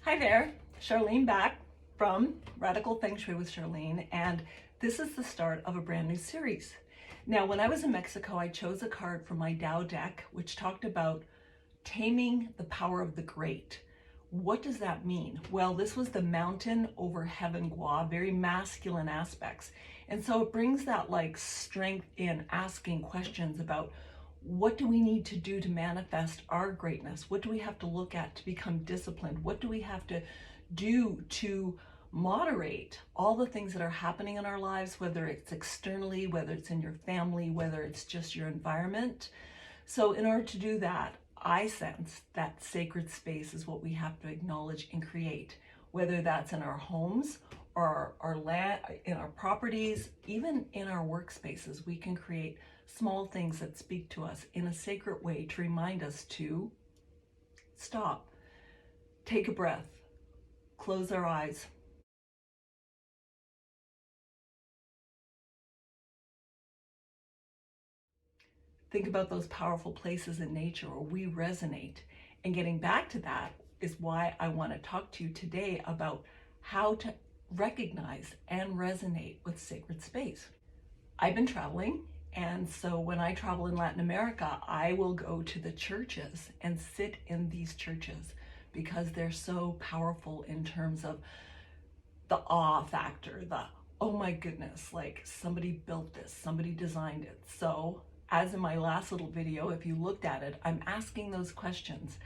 Hi there, Charlene back from Radical Feng Shui with Charlene, and this is the start of a brand new series. Now, when I was in Mexico, I chose a card from my Tao deck, which talked about taming the power of the great. What does that mean? Well, this was the mountain over heaven gua, very masculine aspects. And so it brings that like strength in asking questions about what do we need to do to manifest our greatness? What do we have to look at to become disciplined? What do we have to do to moderate all the things that are happening in our lives, whether it's externally, whether it's in your family, whether it's just your environment? So in order to do that, I sense that sacred space is what we have to acknowledge and create, whether that's in our homes or our land, in our properties, even in our workspaces. We can create small things that speak to us in a sacred way to remind us to stop, take a breath, close our eyes. Think about those powerful places in nature where we resonate. And getting back to that is why I want to talk to you today about how to recognize and resonate with sacred space. I've been traveling, and so when I travel in Latin America, I will go to the churches and sit in these churches because they're so powerful in terms of the awe factor, the, oh my goodness, like somebody built this, somebody designed it. So as in my last little video, if you looked at it, I'm asking those questions.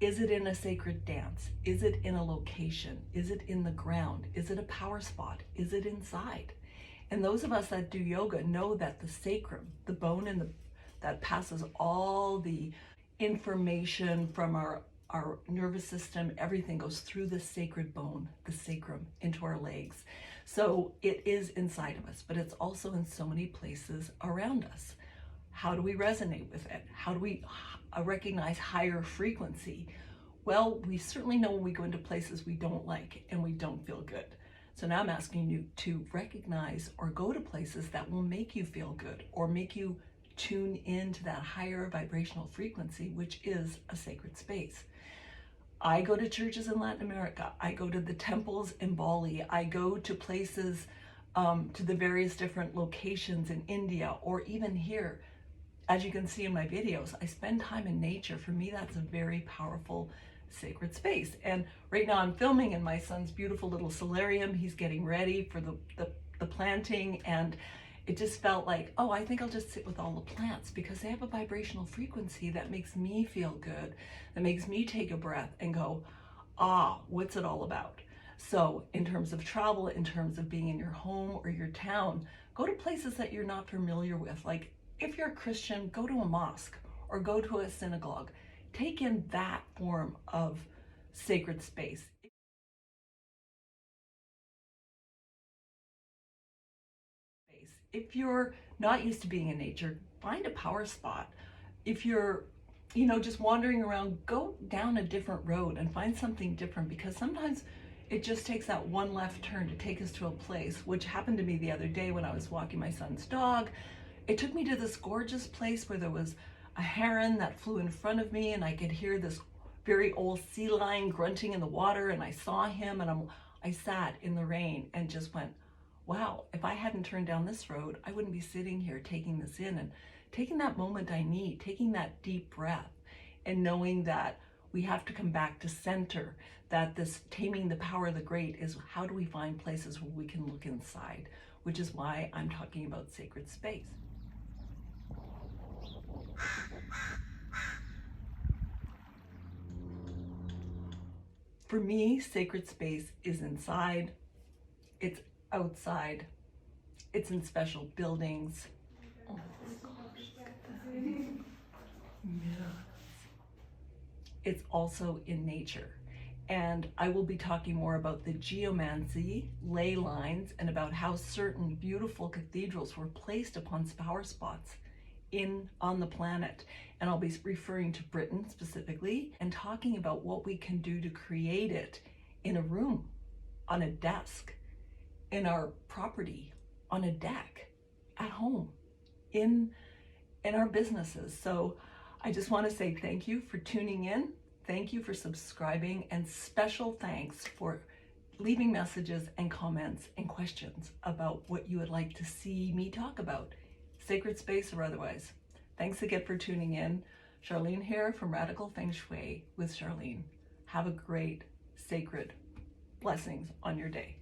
Is it in a sacred dance? Is it in a location? Is it in the ground? Is it a power spot? Is it inside? And those of us that do yoga know that the sacrum, the bone that passes all the information from our nervous system, everything goes through the sacred bone, the sacrum, into our legs. So it is inside of us, but it's also in so many places around us. How do we resonate with it? How do we recognize higher frequency? Well, we certainly know when we go into places we don't like and we don't feel good. So now I'm asking you to recognize or go to places that will make you feel good or make you tune into that higher vibrational frequency, which is a sacred space. I go to churches in Latin America. I go to the temples in Bali. I go to places, to the various different locations in India or even here. As you can see in my videos, I spend time in nature. For me, that's a very powerful sacred space. And right now I'm filming in my son's beautiful little solarium. He's getting ready for the planting, and it just felt like, oh, I think I'll just sit with all the plants because they have a vibrational frequency that makes me feel good, that makes me take a breath and go, ah, what's it all about? So in terms of travel, in terms of being in your home or your town, go to places that you're not familiar with. Like if you're a Christian, go to a mosque or go to a synagogue. Take in that form of sacred space. If you're not used to being in nature, find a power spot. If you're, just wandering around, go down a different road and find something different, because sometimes it just takes that one left turn to take us to a place, which happened to me the other day when I was walking my son's dog. It took me to this gorgeous place where there was a heron that flew in front of me, and I could hear this very old sea lion grunting in the water, and I saw him, and I sat in the rain and just went, wow, if I hadn't turned down this road, I wouldn't be sitting here taking this in and taking that moment I need, taking that deep breath, and knowing that we have to come back to center, that this taming the power of the great is how do we find places where we can look inside, which is why I'm talking about sacred space. For me, sacred space is inside, it's outside, it's in special buildings. Oh gosh. Yeah. It's also in nature. And I will be talking more about the geomancy, ley lines, and about how certain beautiful cathedrals were placed upon power spots on the planet. And I'll be referring to Britain specifically and talking about what we can do to create it in a room, on a desk, in our property, on a deck, at home, in our businesses. So I just want to say thank you for tuning in. Thank you for subscribing, and special thanks for leaving messages and comments and questions about what you would like to see me talk about, sacred space or otherwise. Thanks again for tuning in. Charlene here from Radical Feng Shui with Charlene. Have a great, sacred blessings on your day.